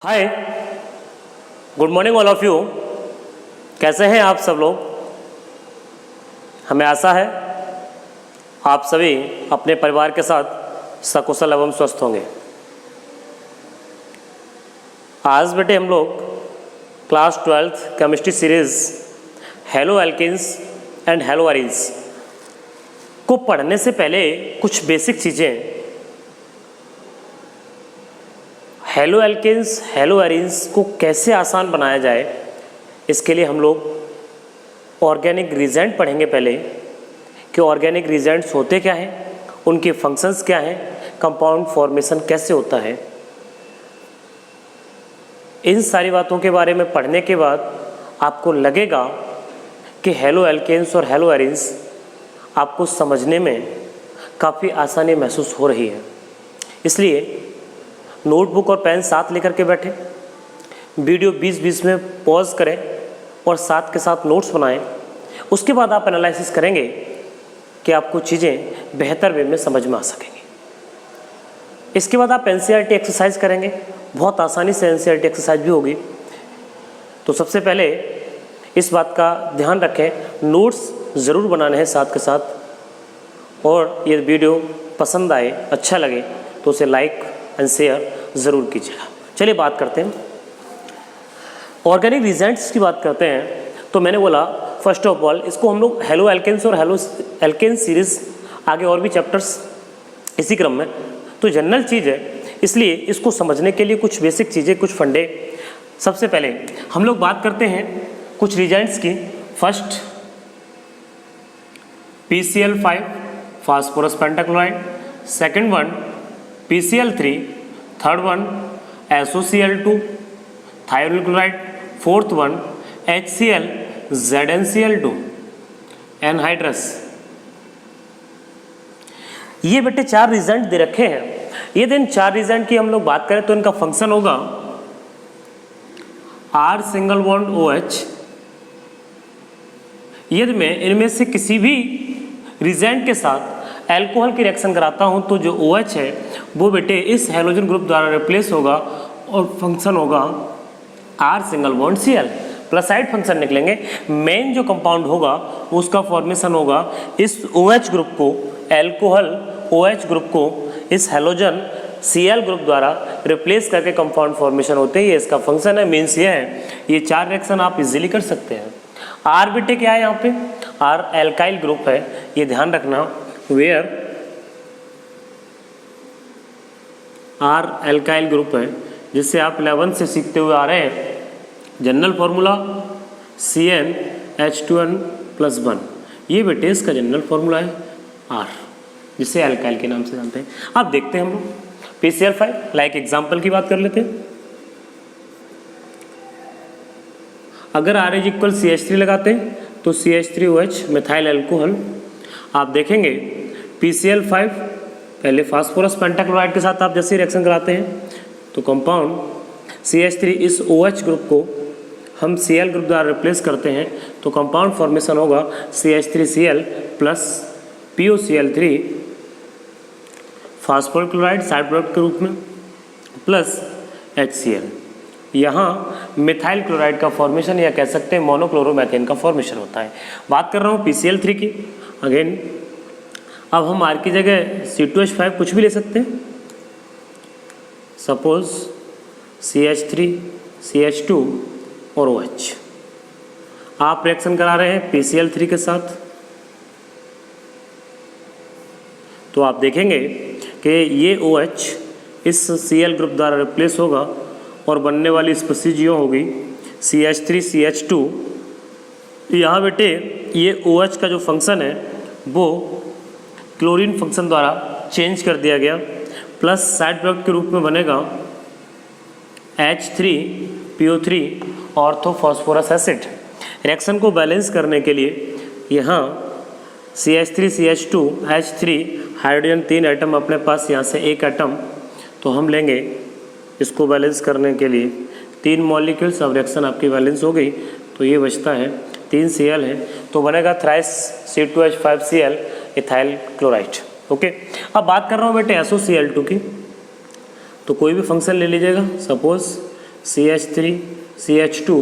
Hi, good morning all of you. कैसे हैं आप सब लोग? हमें आशा है आप सभी अपने परिवार के साथ सकुशल एवं स्वस्थ होंगे। आज बेटे हम लोग class 12th chemistry series haloalkanes and haloarenes को पढ़ने से पहले कुछ बेसिक चीज़ें हेलो एल्केन्स हेलो एरीन्स को कैसे आसान बनाया जाए, इसके लिए हम लोग ऑर्गेनिक रिजेंट पढ़ेंगे पहले कि ऑर्गेनिक रिजेंट्स होते क्या हैं, उनके फंक्शंस क्या हैं, कंपाउंड फॉर्मेशन कैसे होता है। इन सारी बातों के बारे में पढ़ने के बाद आपको लगेगा कि हेलो एल्केन्स और हेलो एरीन्स आपको समझने में काफ़ी आसानी महसूस हो रही है। इसलिए नोटबुक और पेन साथ लेकर के बैठें, वीडियो 20-20 में पॉज करें और साथ के साथ नोट्स बनाएं। उसके बाद आप एनालिसिस करेंगे कि आपको चीज़ें बेहतर वे में समझ में आ सकेंगी। इसके बाद आप एनसीईआरटी एक्सरसाइज करेंगे, बहुत आसानी से एनसीईआरटी एक्सरसाइज भी होगी। तो सबसे पहले इस बात का ध्यान रखें, नोट्स ज़रूर बनाने हैं साथ के साथ, और ये वीडियो पसंद आए, अच्छा लगे तो उसे लाइक एंड शेयर ज़रूर कीजिएगा। चलिए बात करते हैं, ऑर्गेनिक रिजेंट्स की बात करते हैं। तो मैंने बोला फर्स्ट ऑफ ऑल इसको हम लोग हेलो एल्केन्स और हेलो एल्केन्स सीरीज़, आगे और भी चैप्टर्स इसी क्रम में, तो जनरल चीज़ है, इसलिए इसको समझने के लिए कुछ बेसिक चीज़ें, कुछ फंडे। सबसे पहले हम लोग बात करते हैं कुछ रिजेंट्स की। First PCl5 phosphorus pentachloride, second one PCl3, third one SOCl2 thyroid chloride, fourth one HCl ZnCl2 anhydrous. ये बेटे 4 रिजेंट दे रखे हैं। ये दिन 4 रिजेंट की हम लोग बात करें तो इनका फंक्शन होगा R सिंगल बॉन्ड OH। यदि मैं इनमें से किसी भी रिजेंट के साथ एल्कोहल की रिएक्शन कराता हूं तो जो OH है वो बेटे इस हैलोजन ग्रुप द्वारा रिप्लेस होगा और फंक्शन होगा R single bond Cl। Plus side function निकलेंगे। मेन जो कंपाउंड होगा उसका फॉर्मेशन होगा इस OH ग्रुप को, एल्कोहल OH ग्रुप को इस हैलोजन Cl ग्रुप द्वारा रिप्लेस करके कंपाउंड फॉर्मेशन होते हैं। ये इसका फंक्शन है, मीन्स ये है। ये 4 रिएक्शन आप इजीली कर सकते हैं। R बेटे क्या है यहाँ पे? R एल्काइल ग्रुप है, ये ध्यान रखना। वेयर R एल्काइल ग्रुप है, जिससे आप 11 से सीखते हुए आ रहे हैं। जनरल फॉर्मूला CnH2n+1, ये बेटे इसका जनरल फॉर्मूला है R, जिसे एल्काइल के नाम से जानते हैं। अब देखते हैं हम लोग PCl5 लाइक एग्जाम्पल की बात कर लेते हैं। अगर R = CH3 लगाते हैं तो CH3OH मिथाइल अल्कोहल। आप देखेंगे PCl5 पहले फास्फोरस पेंटाक्लोराइड के साथ आप जैसे रिएक्शन कराते हैं तो कंपाउंड CH3 इस OH ग्रुप को हम Cl ग्रुप द्वारा रिप्लेस करते हैं तो कंपाउंड फॉर्मेशन होगा CH3Cl plus POCl3 phosphoric chloride side product के रूप में प्लस HCl। यहाँ मिथाइल क्लोराइड का फॉर्मेशन या कह सकते हैं मोनोक्लोरोमेथेन का फॉर्मेशन होता है। बात कर रहा हूँ PCl3 की। अगेन अब हम R की जगह C2H5 कुछ भी ले सकते हैं। सपोज CH3, CH2 और OH। आप रिएक्शन करा रहे हैं PCl3 के साथ, तो आप देखेंगे कि ये OH इस Cl ग्रुप द्वारा रिप्लेस होगा और बनने वाली स्पीशीज यूँ होगी CH3CH2। यहाँ बेटे ये OH का जो फंक्शन है वो क्लोरीन फंक्शन द्वारा चेंज कर दिया गया, प्लस साइड प्रोडक्ट के रूप में बनेगा H3PO3 ऑर्थोफॉस्फोरस एसिड। रिएक्शन को बैलेंस करने के लिए यहाँ CH3CH2 H3 हाइड्रोजन 3 एटम अपने पास, यहाँ से 1 एटम, तो हम लेंगे इसको बैलेंस करने के लिए 3 मॉलिक्यूल्स। अब रिएक्शन आपकी बैलेंस हो गई तो ये बचता है 3 Cl है, तो बनेगा thrice C2H5Cl ethyl chloride. Okay, अब बात कर रहा हूँ बेटे SOCl2 की। तो कोई भी फंक्शन ले लीजिएगा, सपोज CH3 CH2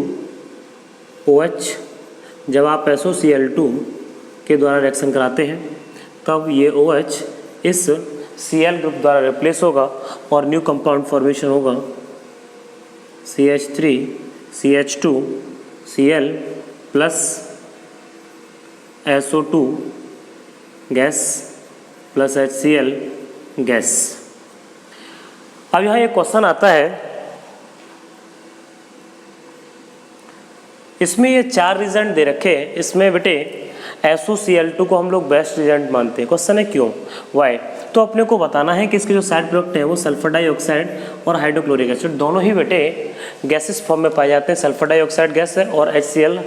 OH। जब आप SOCl2 के द्वारा रिएक्शन कराते हैं तब ये OH इस Cl ग्रुप द्वारा रिप्लेस होगा और न्यू कंपाउंड फॉर्मेशन होगा CH3 CH2 Cl plus SO2 gas plus HCl gas. अब यहाँ एक क्वेश्चन आता है, इसमें ये 4 रिजल्ट दे रखे हैं। इसमें बेटे SOCl2 को हम लोग बेस्ट रिजल्ट मानते हैं। क्वेश्चन है क्यों, वाई? तो अपने को बताना है कि इसके जो साइड प्रोडक्ट हैं वो सल्फर डाइऑक्साइड और हाइड्रोक्लोरिक एसिड दोनों ही बेटे गैसेस फॉर्म में पाए जाते हैं। सल्फर डाइऑक्साइड गैस है और HCl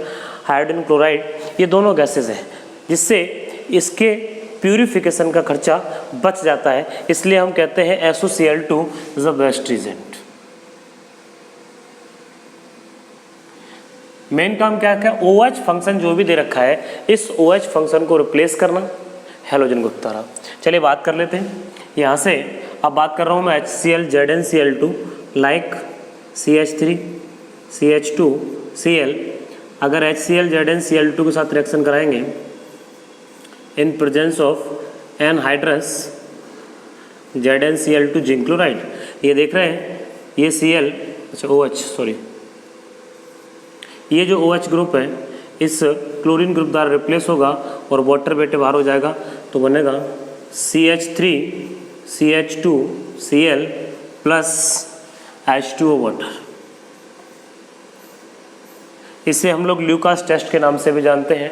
हाइड्रोजन क्लोराइड, ये दोनों गैसेस हैं, जिससे इसके प्यूरिफिकेशन का खर्चा बच जाता है। इसलिए हम कहते हैं SOCl2 is the best reagent. Main काम क्या है, OH फंक्शन जो भी दे रखा है इस OH फंक्शन को रिप्लेस करना हैलोजन ग्रुप द्वारा। चलिए बात कर लेते हैं यहाँ से। अब बात कर रहा हूँ मैं HCl ZnCl2 like CH3 CH2 Cl। अगर HCl ZnCl2 के साथ रिएक्शन कराएंगे in presence of anhydrous ZnCl2 zinc chloride, ये देख रहे हैं ये Cl, अच्छा OH सॉरी, ये जो OH ग्रुप है इस क्लोरीन ग्रुप द्वारा रिप्लेस होगा और वाटर बेटे बाहर हो जाएगा, तो बनेगा CH3 CH2 Cl plus H2O water. इसे हम लोग ल्यूकास टेस्ट के नाम से भी जानते हैं,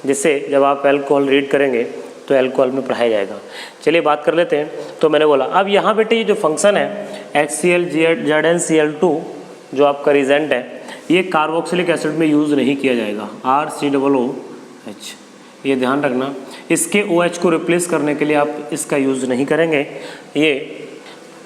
जिसे जब आप अल्कोहल रीड करेंगे तो अल्कोहल में पढ़ाया जाएगा। चलिए बात कर लेते हैं। तो मैंने बोला अब यहाँ बेटे ये जो फंक्शन है HCl ZnCl2 जो आपका रिजेंट है, ये कार्बोक्सिलिक एसिड में यूज़ नहीं किया जाएगा, RCOOH, ये ध्यान रखना। इसके OH को रिप्लेस करने के लिए आप इसका यूज़ नहीं करेंगे ये।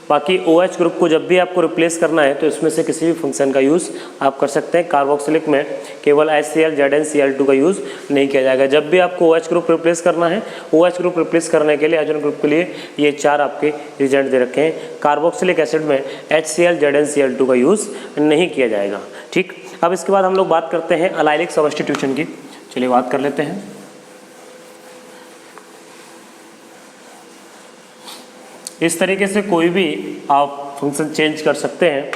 बाकी OH ग्रुप को जब भी आपको रिप्लेस करना है तो इसमें से किसी भी फंक्शन का यूज़ आप कर सकते हैं। कार्बोक्सिलिक में केवल HCl ZnCl2 का यूज़ नहीं किया जाएगा। जब भी आपको OH ग्रुप रिप्लेस करना है, OH ग्रुप रिप्लेस करने के लिए हाइड्रोजन ग्रुप के लिए ये 4 आपके रिजल्ट दे रखे हैं। कार्बोक्सिलिक एसिड में HCl ZnCl2 का यूज़ नहीं किया जाएगा। ठीक, अब इसके बाद हम लोग बात करते हैं अलाइलिक सब्स्टिट्यूशन की। चलिए बात कर लेते हैं। इस तरीके से कोई भी आप फंक्शन चेंज कर सकते हैं।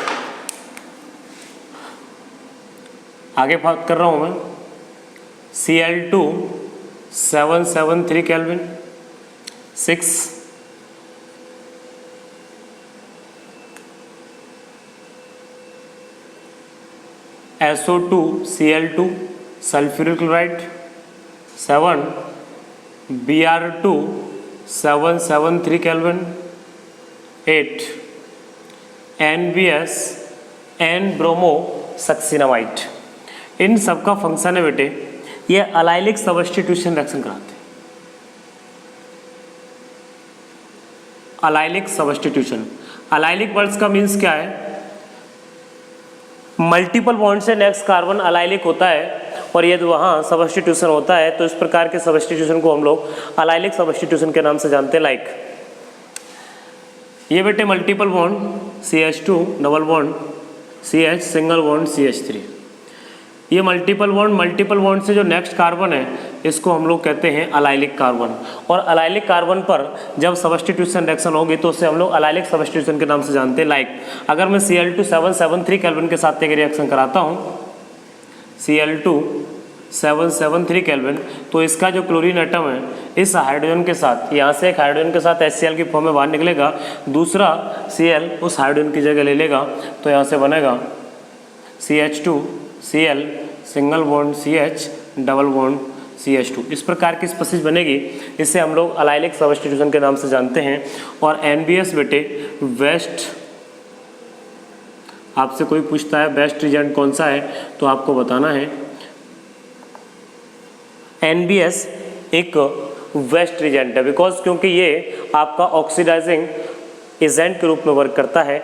आगे बात कर रहा हूं मैं Cl2 773 kelvin 6 SO2 Cl2 sulphuric chloride 7 Br2 773 kelvin 8 NBS N bromo succinimide. इन सब का फंक्शन है बेटे ये अलाइलिक सब्स्टिट्यूशन रिएक्शन कराते हैं। अलाइलिक सब्स्टिट्यूशन, अलाइलिक वर्ड्स का मीन्स क्या है, मल्टीपल बॉन्ड से नेक्स्ट कार्बन अलाइलिक होता है और यदि वहाँ सब्स्टिट्यूशन होता है तो इस प्रकार के सब्स्टिट्यूशन को हम लोग अलाइलिक सब्स्टिट्यूशन के नाम से जानते हैं। लाइक ये बेटे multiple bond CH2 double bond CH single bond CH3, ये मल्टीपल बॉन्ड से जो नेक्स्ट कार्बन है इसको हम लोग कहते हैं अलाइलिक कार्बन। और अलाइलिक कार्बन पर जब सब्स्टिट्यूशन रिएक्शन होगी तो उसे हम लोग अलाइलिक सब्स्टिट्यूशन के नाम से जानते हैं। लाइक अगर मैं Cl2 773 केल्विन के साथ एक रिएक्शन कराता हूँ Cl2 773 केल्विन, तो इसका जो क्लोरीन एटम है इस हाइड्रोजन के साथ, यहाँ से एक हाइड्रोजन के साथ HCl की फॉर्म में बाहर निकलेगा, दूसरा Cl उस हाइड्रोजन की जगह ले लेगा, तो यहाँ से बनेगा CH2 Cl single bond CH double bond CH2। इस प्रकार की स्पीशीज बनेगी, इसे हम लोग अलाइलिक सब्स्टिट्यूशन के नाम से जानते हैं। और NBS बेटे बेस्ट, आपसे कोई पूछता है बेस्ट रिजेंट कौन सा है तो आपको बताना है NBS एक वेस्ट रिजेंट है, बिकॉज क्योंकि ये आपका ऑक्सीडाइजिंग एजेंट के रूप में वर्क करता है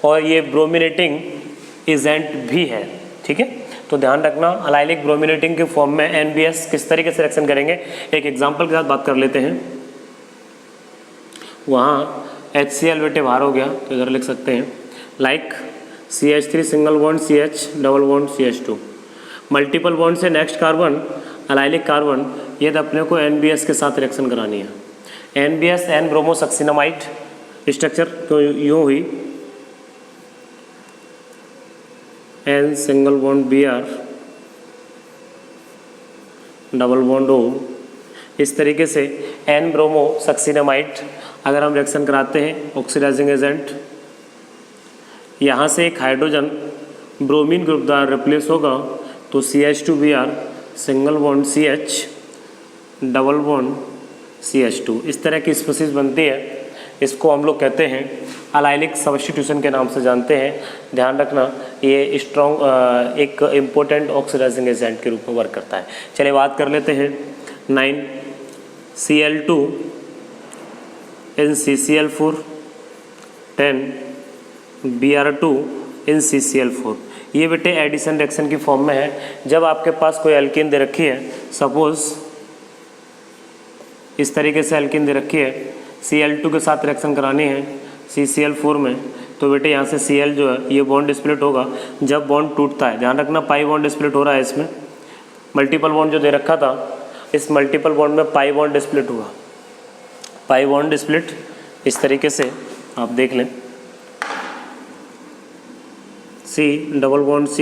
और ये ब्रोमिनेटिंग एजेंट भी है। ठीक है, तो ध्यान रखना अलाइलिक ब्रोमिनेटिंग के फॉर्म में NBS किस तरीके से रिएक्शन करेंगे, एक एग्जांपल के साथ बात कर लेते हैं। वहाँ HCl बेटे बाहर हो गया तो इधर लिख सकते हैं, like CH3 single bond CH double bond CH2। Multiple bond से नेक्स्ट कार्बन अलाइलिक कार्बन, ये तो अपने को NBS के साथ रिएक्शन करानी है। NBS एन ब्रोमोसक्सिनामाइड स्ट्रक्चर तो यूँ हुई N single bond Br double bond O। इस तरीके से N ब्रोमोसक्सिनामाइड अगर हम रिएक्शन कराते हैं ऑक्सीडाइजिंग एजेंट, यहाँ से एक हाइड्रोजन ब्रोमीन ग्रुप द्वारा रिप्लेस होगा तो CH2Br single bond CH double bond CH2। इस तरह की स्पीशीज बनती है। इसको हम लोग कहते हैं अलाइलिक सब्स्टिट्यूशन के नाम से जानते हैं। ध्यान रखना ये स्ट्रॉन्ग एक इम्पोर्टेंट ऑक्सीडाइजिंग एजेंट के रूप में वर्क करता है। चलिए बात कर लेते हैं 9 Cl2 इन CCl4 10 Br2 इन CCl4। ये बेटे एडिशन रिएक्शन की फॉर्म में है। जब आपके पास कोई एल्कीन दे रखी है, सपोज इस तरीके से एल्कीन दे रखी है, Cl2 के साथ रिएक्शन करानी है CCl4 में, तो बेटे यहाँ से Cl जो है ये बॉन्ड स्प्लिट होगा। जब बॉन्ड टूटता है, ध्यान रखना पाई बॉन्ड स्प्लिट हो रहा है इसमें। मल्टीपल बॉन्ड जो दे रखा था, इस मल्टीपल बॉन्ड में पाई बॉन्ड स्प्लिट हुआ। पाई बॉन्ड स्प्लिट इस तरीके से आप देख लें, C डबल बॉन्ड C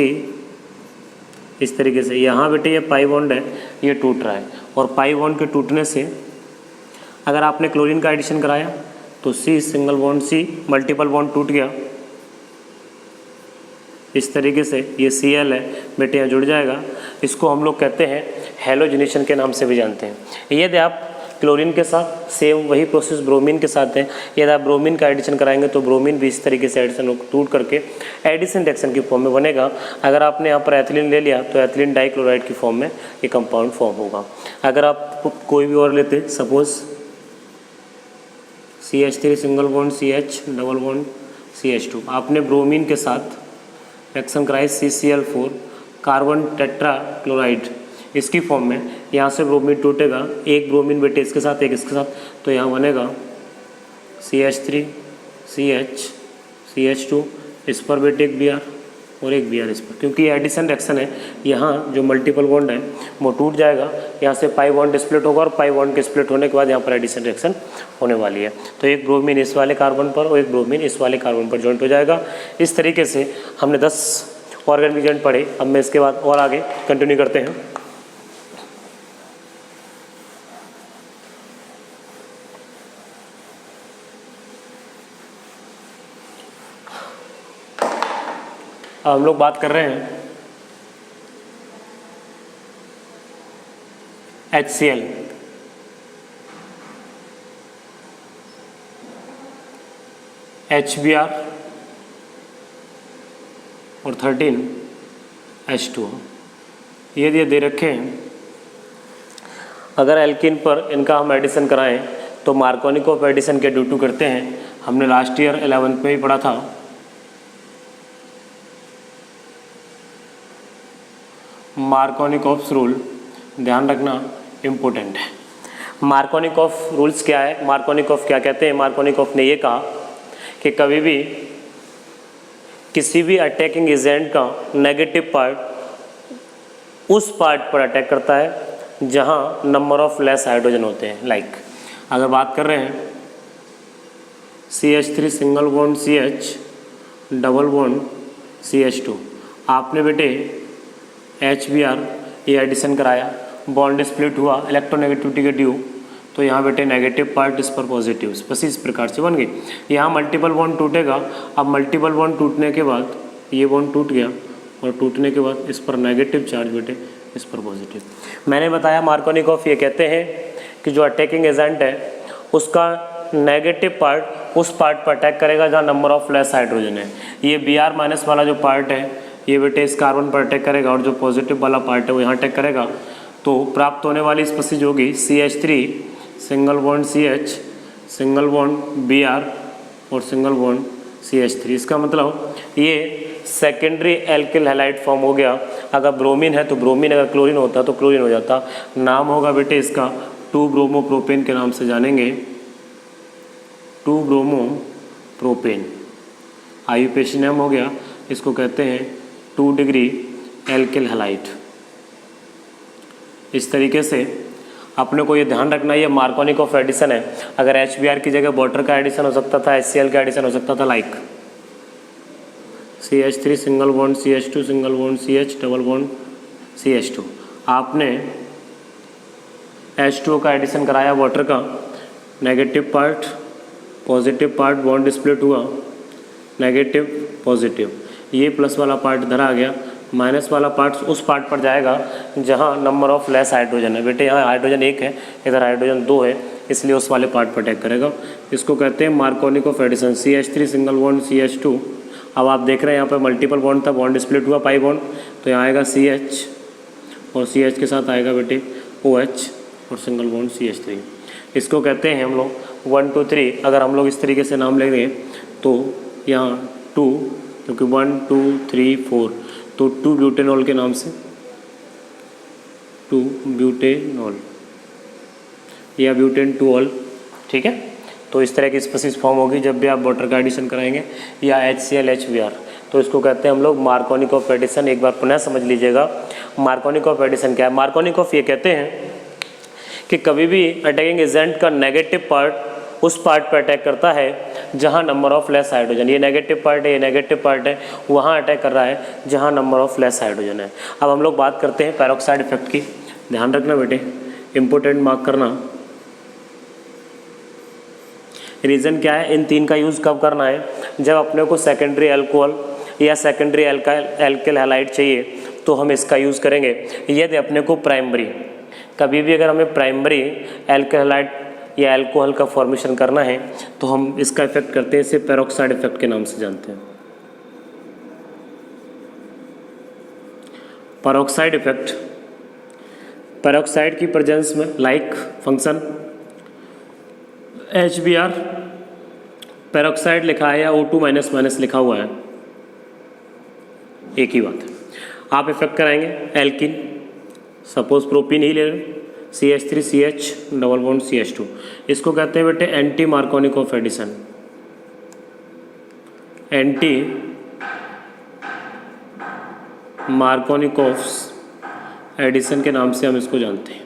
इस तरीके से। यहाँ बेटे ये पाई बॉन्ड है, ये टूट रहा है, और पाई बॉन्ड के टूटने से अगर आपने क्लोरीन का एडिशन कराया तो C single bond C multiple bond टूट गया। इस तरीके से ये Cl है बेटे यहाँ जुड़ जाएगा। इसको हम लोग कहते हैं हेलोजनेशन के नाम से भी जानते हैं। यदि आप क्लोरीन के साथ सेम वही प्रोसेस ब्रोमीन के साथ है, यदि आप ब्रोमीन का एडिशन कराएंगे तो ब्रोमीन भी इस तरीके से एडिशन टूट करके एडिशन रिएक्शन की फॉर्म में बनेगा। अगर आपने यहाँ पर एथिलीन ले लिया तो एथिलीन डाइक्लोराइड की फॉर्म में ये कंपाउंड फॉर्म होगा। अगर आप कोई भी और लेते, suppose CH3 single bond CH double bond CH2, आपने ब्रोमीन के साथ रिएक्शन कराई CCl4 कार्बन टेट्रा क्लोराइड इसकी फॉर्म में, यहाँ से ब्रोमीन टूटेगा, एक ब्रोमीन बेटे इसके साथ एक इसके साथ, तो यहाँ बनेगा CH3 CH CH2, इस पर बेटे एक Br और एक Br इस पर। क्योंकि ये एडिशन रिएक्शन है, यहाँ जो मल्टीपल बॉन्ड है वो टूट जाएगा, यहाँ से पाई बॉन्ड स्प्लिट होगा और पाई बॉन्ड के स्प्लिट होने के बाद यहाँ पर एडिशन रिएक्शन होने वाली है। तो एक ब्रोमीन इस वाले कार्बन पर और एक ब्रोमीन इस वाले कार्बन पर जॉइंट हो जाएगा। इस तरीके से हमने 10 ऑर्गेनिक एजेंट पढ़े। अब मैं इसके बाद और आगे कंटिन्यू करते हैं। अब हम लोग बात कर रहे हैं HCl। HBr और 13 H2। ये दे रखे हैं। अगर एल्कीन पर इनका हम एडिशन कराएं तो मार्कोनिकोव एडिशन के ड्यू टू करते हैं। हमने लास्ट ईयर 11th में ही पढ़ा था। मार्कोनिकोव्स रूल, ध्यान रखना इम्पोर्टेंट है। मार्कोनिकोव रूल्स क्या है, मार्कोनिकोव क्या कहते हैं? मार्कोनिकोव ने ये कहा कि कभी भी किसी भी अटैकिंग एजेंट का नेगेटिव पार्ट उस पार्ट पर अटैक करता है जहां नंबर ऑफ लेस हाइड्रोजन होते हैं। लाइक अगर बात कर रहे हैं CH3 single bond CH double bond CH2, आपने बेटे HBr ये एडिशन कराया, बॉन्ड स्प्लिट हुआ इलेक्ट्रोनेगेटिविटी के ड्यू, तो यहाँ बेटे नेगेटिव पार्ट इस पर पॉजिटिव, बस इस प्रकार से बन गई। यहाँ मल्टीपल बॉन्ड टूटेगा। अब मल्टीपल बॉन्ड टूटने के बाद ये बॉन्ड टूट गया और टूटने के बाद इस पर नेगेटिव चार्ज बेटे इस पर पॉजिटिव। मैंने बताया मार्कोनिकोव ये कहते हैं कि जो अटैकिंग एजेंट है उसका नेगेटिव पार्ट उस पार्ट पर अटैक करेगा जहाँ नंबर ऑफ लेस हाइड्रोजन है। ये Br माइनस वाला जो पार्ट है ये बेटे इस कार्बन पर अटैक करेगा और जो पॉजिटिव वाला पार्ट है वो यहाँ अटैक करेगा। तो प्राप्त होने वाली स्पीशीज होगी CH3 single bond CH single bond Br और सिंगल बॉन्ड CH3। इसका मतलब ये सेकेंडरी एल्किल हैलाइड फॉर्म हो गया। अगर ब्रोमीन है तो ब्रोमीन, अगर क्लोरीन होता तो क्लोरीन हो जाता। नाम होगा बेटे इसका 2 ब्रोमो प्रोपेन के नाम से जानेंगे, 2 ब्रोमो प्रोपेन। आईयूपीएसी नाम हो गया इसको कहते हैं 2 डिग्री एल्किल हैलाइड। इस तरीके से अपने को ये ध्यान रखना, ये मार्कोनिक ऑफ एडिशन है। अगर HBr की जगह वाटर का एडिशन हो सकता था, HCl का एडिशन हो सकता था, like CH3 single bond CH2 single bond CH double bond CH2। आपने H2O का एडिशन कराया वाटर का, negative part positive part bond split हुआ, नेगेटिव पॉजिटिव, ये प्लस वाला पार्ट इधर आ गया, माइनस वाला पार्ट उस पार्ट पर जाएगा जहाँ नंबर ऑफ लेस हाइड्रोजन है। बेटे यहाँ हाइड्रोजन 1 है, इधर हाइड्रोजन 2 है, इसलिए उस वाले पार्ट पर अटैक करेगा। इसको कहते हैं Markovnikov of addition. CH3 single bond CH2। अब आप देख रहे हैं यहाँ पर मल्टीपल बॉन्ड था, बॉन्ड स्प्लिट हुआ पाई बॉन्ड, तो यहाँ आएगा CH और CH के साथ आएगा बेटे OH और सिंगल बॉन्ड CH3। इसको कहते हैं हम लोग 1 2 3। अगर हम लोग इस तरीके से नाम लेंगे तो यहाँ 2, क्योंकि 1 2 3 4, तो 2 ब्यूटेनॉल के नाम से 2 ब्यूटेनॉल या ब्यूटेन 2 ऑल, ठीक है। तो इस तरह की स्पीशीज फॉर्म होगी जब भी आप वाटर का एडिशन कराएंगे, या HCl HBr। तो इसको कहते हैं हम लोग मार्कोनिक ऑफ एडिशन। एक बार पुनः समझ लीजिएगा, मार्कोनिक ऑफ एडिशन क्या है। मार्कोनिक ऑफ ये कहते हैं कि कभी भी अटैकिंग एजेंट का नेगेटिव पार्ट उस पार्ट पर अटैक करता है जहां नंबर ऑफ लेस हाइड्रोजन, ये नेगेटिव पार्ट है, ये नेगेटिव पार्ट है, वहां अटैक कर रहा है जहां नंबर ऑफ लेस हाइड्रोजन है। अब हम लोग बात करते हैं पेरोक्साइड इफेक्ट की। ध्यान रखना बेटे, इंपोर्टेंट मार्क करना। रीज़न क्या है, इन 3 का यूज़ कब करना है, जब अपने को सेकेंडरी अल्कोहल या सेकेंडरी एल्किल हैलाइड चाहिए तो हम इसका यूज़ करेंगे। यदि अपने को प्राइमरी, कभी भी अगर हमें प्राइमरी एल्किल हैलाइड या अल्कोहल का फॉर्मेशन करना है तो हम इसका इफेक्ट करते हैं, इसे पेरोक्साइड इफेक्ट के नाम से जानते हैं। पेरोक्साइड इफेक्ट, पेरोक्साइड की प्रेजेंस में लाइक फंक्शन HBr, पेरोक्साइड लिखा है या O2 माइनस माइनस लिखा हुआ है, एक ही बात है। आप इफेक्ट कराएंगे एल्किन, सपोज प्रोपीन ही ले लें, CH3 CH double bond CH2। इसको कहते हैं बेटे anti Markovnikov of addition. Anti Markovnikov of addition के नाम से हम इसको जानते हैं।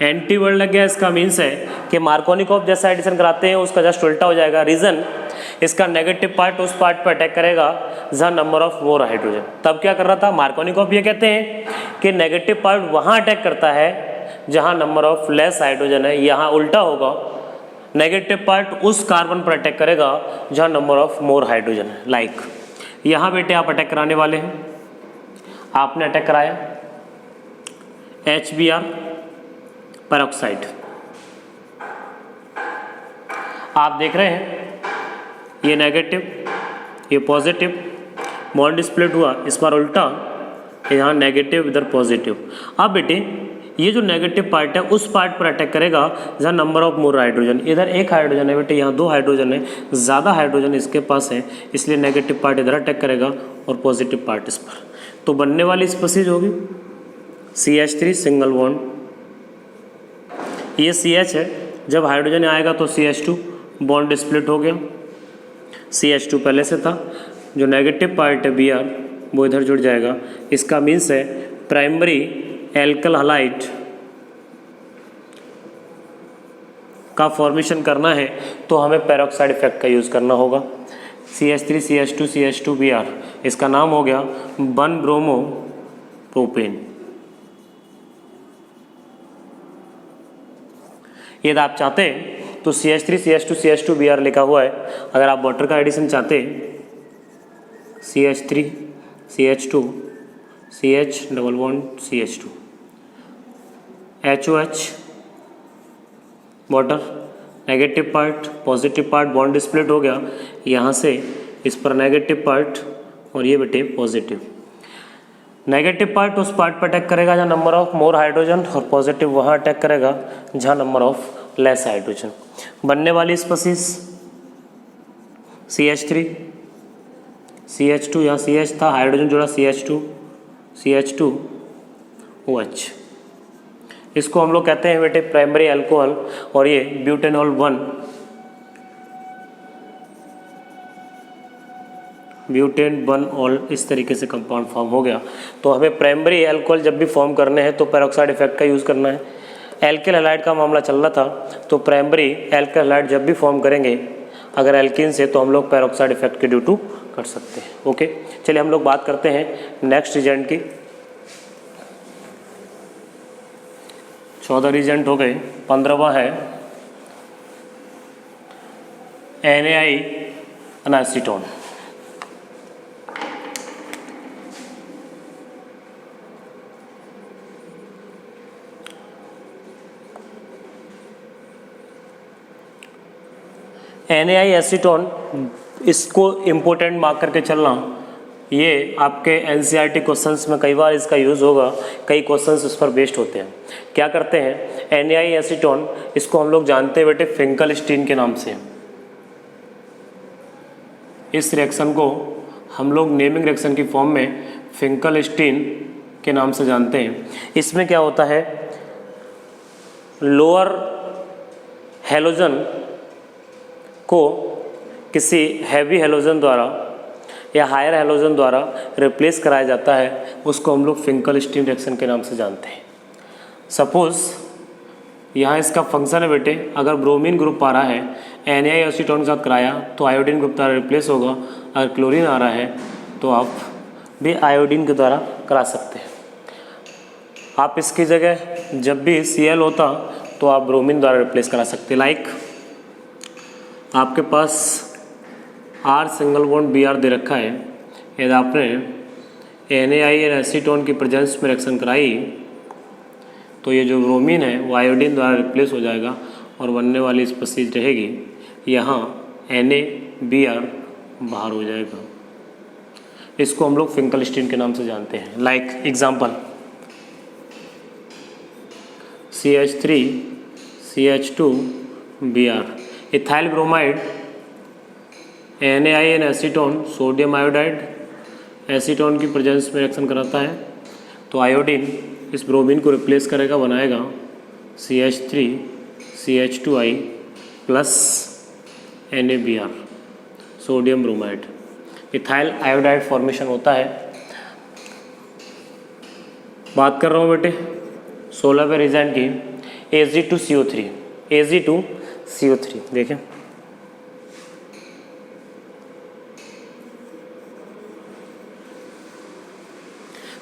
एंटी वर्ड लग गया, इसका मीन्स है कि मार्कोनिक ऑफ जैसा एडिशन कराते हैं उसका जस्ट उल्टा हो जाएगा। रीज़न, इसका नेगेटिव पार्ट उस पार्ट पर अटैक करेगा जहाँ नंबर ऑफ मोर हाइड्रोजन। तब क्या कर रहा था, मार्कोनिक ऑफ ये कहते हैं कि नेगेटिव पार्ट वहाँ अटैक करता है जहाँ नंबर ऑफ लेस हाइड्रोजन है। यहाँ उल्टा होगा, नेगेटिव पार्ट उस कार्बन पर अटैक करेगा जहाँ नंबर ऑफ मोर हाइड्रोजन है। लाइक यहाँ बेटे आप अटैक कराने वाले हैं, आपने अटैक कराया HBr पेरोक्साइड। आप देख रहे हैं ये नेगेटिव ये पॉजिटिव, बॉन्ड स्प्लिट हुआ, इस बार उल्टा, यहाँ नेगेटिव इधर पॉजिटिव। अब बेटे ये जो नेगेटिव पार्ट है उस पार्ट पर अटैक करेगा जहाँ नंबर ऑफ मोर हाइड्रोजन, इधर 1 हाइड्रोजन है बेटे, यहाँ 2 हाइड्रोजन है, ज़्यादा हाइड्रोजन इसके पास है, इसलिए नेगेटिव पार्ट इधर अटैक करेगा और पॉजिटिव पार्ट इस पर। तो बनने वाली स्पीशीज होगी CH3 सिंगल बॉन्ड, ये CH है, जब हाइड्रोजन आएगा तो CH2, बॉन्ड स्प्लिट हो गया, CH2 पहले से था, जो नेगेटिव पार्ट है Br वो इधर जुड़ जाएगा। इसका मीन्स है प्राइमरी एल्किल हैलाइड का फॉर्मेशन करना है तो हमें पेरोक्साइड इफेक्ट का यूज़ करना होगा। CH3 CH2 CH2 Br, इसका नाम हो गया 1 ब्रोमो प्रोपेन। यदि आप चाहते हैं तो CH3 CH2 CH2 Br लिखा हुआ है। अगर आप वाटर का एडिशन चाहते हैं CH3 CH2 CH double bond CH2 HOH water, negative part positive part, bond split हो गया, यहाँ से इस पर नेगेटिव पार्ट और ये बेटे पॉजिटिव। नेगेटिव पार्ट उस पार्ट पर अटैक करेगा जहाँ नंबर ऑफ मोर हाइड्रोजन, और पॉजिटिव वहाँ अटैक करेगा जहाँ नंबर ऑफ लेस हाइड्रोजन। बनने वाली स्पीशीज CH3 CH2, यहाँ CH था, हाइड्रोजन जुड़ा CH2 OH। इसको हम लोग कहते हैं बेटे प्राइमरी अल्कोहल, और ये ब्यूटेनॉल 1 ब्यूटेन 1 ऑल, इस तरीके से कंपाउंड फॉर्म हो गया। तो हमें प्राइमरी अल्कोहल जब भी फॉर्म करने हैं तो पेरोक्साइड इफेक्ट का यूज़ करना है। एल्किल हैलाइड का मामला चल रहा था, तो प्राइमरी एल्किल हैलाइड जब भी फॉर्म करेंगे अगर एल्किन से, तो हम लोग पेरोक्साइड इफेक्ट के ड्यू टू कर सकते हैं। ओके, चलिए हम लोग बात करते हैं नेक्स्ट रिजेंट की। 14 रिजेंट हो गए, 15वां है NaI अनासीटोन। NaI एसीटोन, इसको इम्पोर्टेंट मार्क करके चलना, ये आपके NCERT क्वेश्चंस में कई बार इसका यूज़ होगा, कई क्वेश्चंस इस पर बेस्ड होते हैं। क्या करते हैं, NaI एसीटोन, इसको हम लोग जानते हैं बेटे फिंकलस्टीन के नाम से। इस रिएक्शन को हम लोग नेमिंग रिएक्शन की फॉर्म में फिंकलस्टीन के नाम से जानते हैं। इसमें क्या होता है, लोअर हैलोजन को किसी हैवी हैलोजन द्वारा या हायर हैलोजन द्वारा रिप्लेस कराया जाता है, उसको हम लोग फिंकलस्टीन रिएक्शन के नाम से जानते हैं। सपोज यहाँ इसका फंक्शन है बेटे, अगर ब्रोमीन ग्रुप आ रहा है NaI एसीटोन के साथ कराया तो आयोडीन ग्रुप द्वारा रिप्लेस होगा, अगर क्लोरीन आ रहा है तो आप भी आयोडीन के द्वारा करा सकते हैं। आप इसकी जगह जब भी Cl होता तो आप ब्रोमीन द्वारा रिप्लेस करा सकते हैं। लाइक आपके पास R सिंगल बॉन्ड Br दे रखा है, यदि आपने NaI एसीटोन की प्रेजेंस में रिएक्शन कराई तो ये जो ब्रोमीन है वो आयोडीन द्वारा रिप्लेस हो जाएगा और बनने वाली स्पीशीज रहेगी यहाँ NaBr बाहर हो जाएगा। इसको हम लोग फिंकलस्टीन के नाम से जानते हैं। Like example CH3 CH2 Br, ethyl bromide NaI acetone sodium iodide acetone की प्रेजेंस में रिएक्शन कराता है तो आयोडीन इस ब्रोमीन को रिप्लेस करेगा, बनाएगा CH3 CH2I plus NaBr sodium bromide, ethyl iodide formation होता है। बात कर रहा हूँ बेटे 16वें रिजेंट की, Ag2CO3। Ag2CO3 देखें,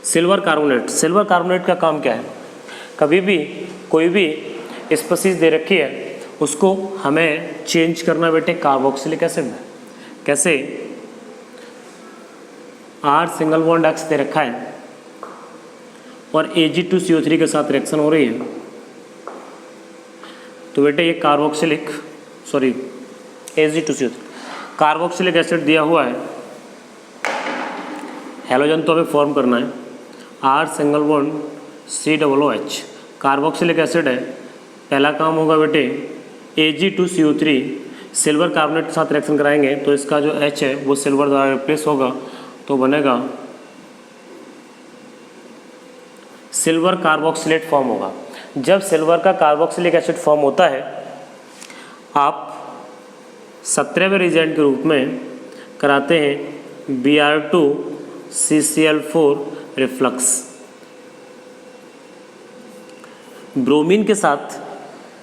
सिल्वर कार्बोनेट। सिल्वर कार्बोनेट का काम क्या है, कभी भी कोई भी स्पीशीज दे रखी है उसको हमें चेंज करना बेटे कार्बोक्सिलिक एसिड में। कैसे, R सिंगल बॉन्ड X दे रखा है और Ag2CO3 के साथ रिएक्शन हो रही है तो बेटे ये Ag2CO3 कार्बोक्सिलिक एसिड दिया हुआ है, हैलोजन तो हमें फॉर्म करना है, R single bond COOH carboxylic acid है। पहला काम होगा बेटे Ag2CO3 सिल्वर कार्बोनेट के साथ रिएक्शन कराएंगे तो इसका जो H है वो सिल्वर द्वारा रिप्लेस होगा तो बनेगा सिल्वर कार्बोक्सिलेट फॉर्म होगा। जब सिल्वर का कार्बोक्सिलिक एसिड फॉर्म होता है, आप 17वें रिजेंट के रूप में कराते हैं Br2 CCl4 रिफ्लक्स। ब्रोमीन के साथ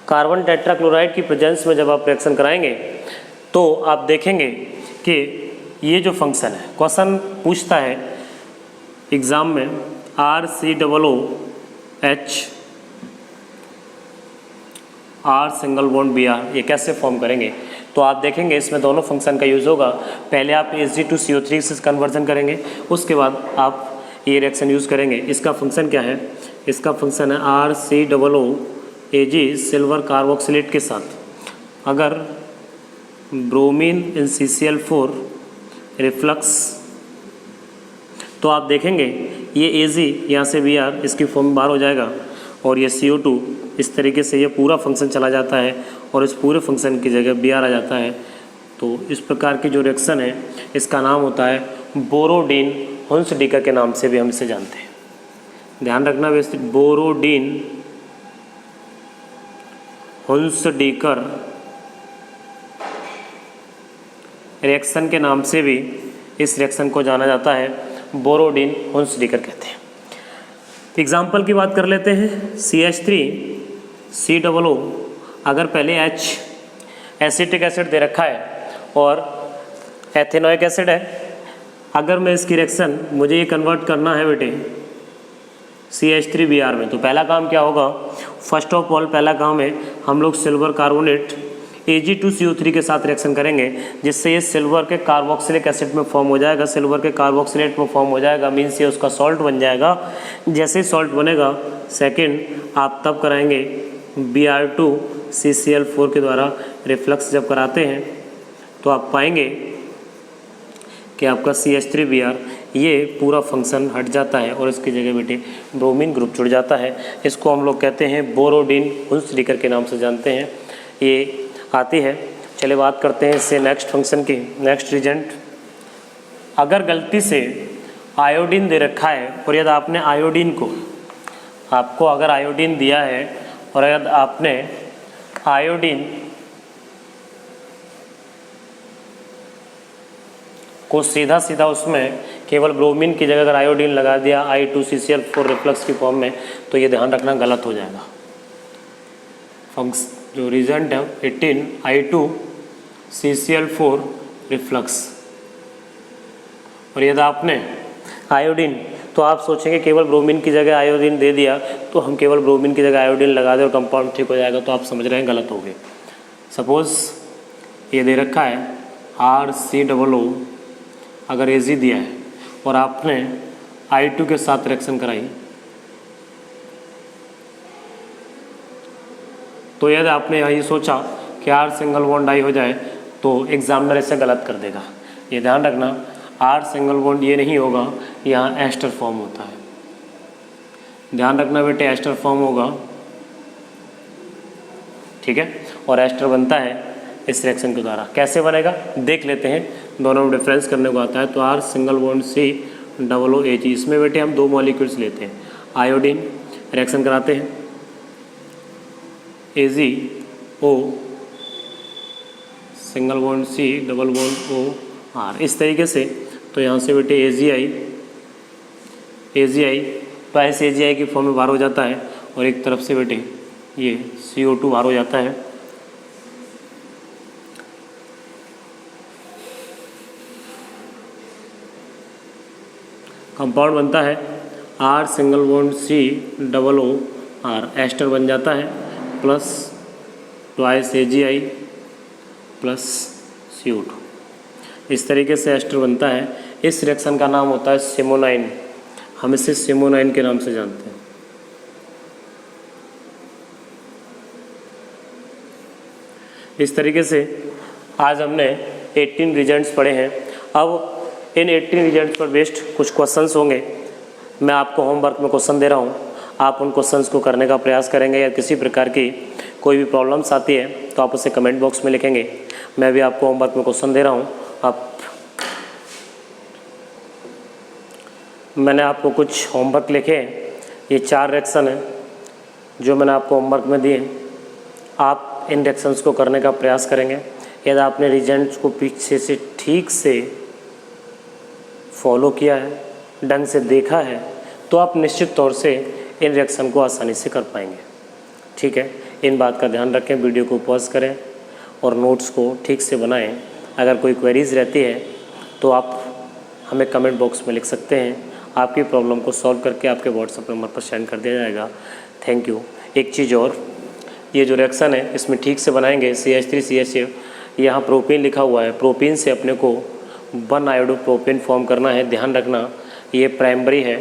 कार्बन टेट्राक्लोराइड की प्रेजेंस में जब आप रिएक्शन कराएंगे तो आप देखेंगे कि ये जो फंक्शन है, क्वेश्चन पूछता है एग्ज़ाम में RCOOH R single bond Br, ये कैसे फॉर्म करेंगे, तो आप देखेंगे इसमें दोनों फंक्शन का यूज़ होगा। पहले आप Ag2CO3 से कन्वर्जन करेंगे, उसके बाद आप ये रिएक्शन यूज़ करेंगे। इसका फंक्शन क्या है, इसका फंक्शन है RCOOAg सिल्वर कार्बोक्सिलेट के साथ अगर ब्रोमीन इन CCl4 रिफ्लक्स, तो आप देखेंगे ये Ag यहाँ से Br इसकी फॉर्म बाहर हो जाएगा और ये CO2 इस तरीके से ये पूरा फंक्शन चला जाता है और इस पूरे फंक्शन की जगह Br आ जाता है। तो इस प्रकार की जो रिएक्शन है इसका नाम होता है बोरोडीन हुन्सडीकर के नाम से भी हम इसे जानते हैं। ध्यान रखना वैसे, बोरोडीन हुन्सडीकर रिएक्शन के नाम से भी इस रिएक्शन को जाना जाता है बोरोडिन हुन्सडीकर कहते हैं। एग्जाम्पल की बात कर लेते हैं। CH3COO, अगर पहले H एसिटिक एसिड दे रखा है और एथेनोइक एसिड है, अगर मैं इसकी रिएक्शन मुझे ये कन्वर्ट करना है बेटे CH3Br में, तो पहला काम क्या होगा, फर्स्ट ऑफ ऑल पहला काम है हम लोग सिल्वर कार्बोनेट Ag2CO3 के साथ रिएक्शन करेंगे, जिससे ये सिल्वर के कार्बोक्सिलिक एसिड में फॉर्म हो जाएगा, सिल्वर के कार्बोक्सिलेट में फॉर्म हो जाएगा, मीन्स ये उसका सॉल्ट बन जाएगा। जैसे ही सॉल्ट बनेगा, सेकंड आप तब कराएंगे Br2CCl4 के द्वारा रिफ्लक्स जब कराते हैं तो आप पाएंगे कि आपका CH3Br ये पूरा फंक्शन हट जाता है और इसकी जगह बेटे ब्रोमीन ग्रुप जुड़ जाता है। इसको हम लोग कहते हैं बोरोडिन हुन्सडीकर के नाम से जानते हैं, ये आती है। चलिए बात करते हैं इससे नेक्स्ट फंक्शन की। नेक्स्ट रिजेंट, अगर गलती से आयोडीन दे रखा है और यदि आपने आयोडीन को, आपको अगर आयोडीन दिया है और यदि आपने आयोडीन को सीधा सीधा उसमें केवल ब्रोमीन की जगह अगर आयोडीन लगा दिया I2CCl4 रिफ्लक्स की फॉर्म में, तो ये ध्यान रखना गलत हो जाएगा। जो रिजल्ट है 18 I2CCl4 रिफ्लक्स, और यदि आपने आयोडीन, तो आप सोचेंगे केवल ब्रोमीन की जगह आयोडीन दे दिया तो हम केवल ब्रोमीन की जगह आयोडीन लगा दें और कंपाउंड ठीक हो जाएगा, तो आप समझ रहे हैं गलत हो गए। सपोज ये दे रखा है RCOO, अगर Ag दिया है और आपने I2 के साथ रिएक्शन कराई, तो यदि आपने यही सोचा कि R सिंगल बॉन्ड I हो जाए तो एग्जामिनर इसे गलत कर देगा। ये ध्यान रखना, R सिंगल बॉन्ड ये नहीं होगा, यहाँ एस्टर फॉर्म होता है। ध्यान रखना बेटे, एस्टर फॉर्म होगा, ठीक है, और एस्टर बनता है इस रिएक्शन के द्वारा। कैसे बनेगा देख लेते हैं, दोनों में डिफरेंस करने को आता है। तो R सिंगल बॉन्ड COOH, इसमें बेटे हम दो मॉलिक्यूल्स लेते हैं, आयोडीन रिएक्शन कराते हैं AgO single bond C double bond OR, इस तरीके से। तो यहाँ से बेटे AgI तो ऐसे AgI की फॉर्म में बाहर हो जाता है, और एक तरफ से बेटे ये CO2 बाहर हो जाता है। कंपाउंड बनता है R single bond COOR, ester बन जाता है, plus twice AgI plus CO2, इस तरीके से एस्टर बनता है। इस रिएक्शन का नाम होता है सिमोनाइन, हम इसे सिमोनाइन के नाम से जानते हैं। इस तरीके से आज हमने 18 रिजल्ट्स पढ़े हैं। अब इन 18 रिजल्ट्स पर बेस्ड कुछ क्वेश्चंस होंगे, मैं आपको होमवर्क में क्वेश्चन दे रहा हूँ, आप उन क्वेश्चंस को करने का प्रयास करेंगे। या किसी प्रकार की कोई भी प्रॉब्लम्स आती है तो आप उसे कमेंट बॉक्स में लिखेंगे। मैं भी आपको होमवर्क में क्वेश्चन दे रहा हूँ, मैंने आपको कुछ होमवर्क लिखे हैं, ये 4 रिएक्शन हैं जो मैंने आपको होमवर्क में दिए। आप इन रिएक्शंस को करने का प्रयास करेंगे। यदि आपने रिजल्ट्स को पीछे से ठीक से फॉलो किया है, ढंग से देखा है, तो आप निश्चित तौर से इन रिएक्शन को आसानी से कर पाएंगे। ठीक है, इन बात का ध्यान रखें, वीडियो को पॉज करें और नोट्स को ठीक से बनाएं। अगर कोई क्वेरीज़ रहती है तो आप हमें कमेंट बॉक्स में लिख सकते हैं, आपकी प्रॉब्लम को सॉल्व करके आपके व्हाट्सएप नंबर पर सेंड कर दिया जाएगा। Thank you. एक चीज़ और, ये जो रिएक्शन है इसमें ठीक से बनाएंगे CH3CH, यहाँ प्रोपेन लिखा हुआ है, प्रोपेन से अपने को 1 आयोडो प्रोपेन फॉर्म करना है। ध्यान रखना, ये प्राइमरी है,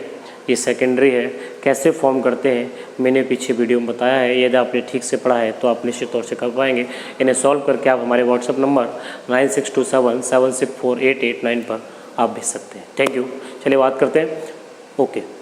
ये सेकेंडरी है। कैसे फॉर्म करते हैं मैंने पीछे वीडियो में बताया है, यदि आपने ठीक से पढ़ा है तो आप निश्चित तौर से कर पाएंगे। इन्हें सॉल्व करके आप हमारे व्हाट्सएप नंबर 9627764889 पर आप भेज सकते हैं। Thank you. चलिए बात करते हैं। ओके।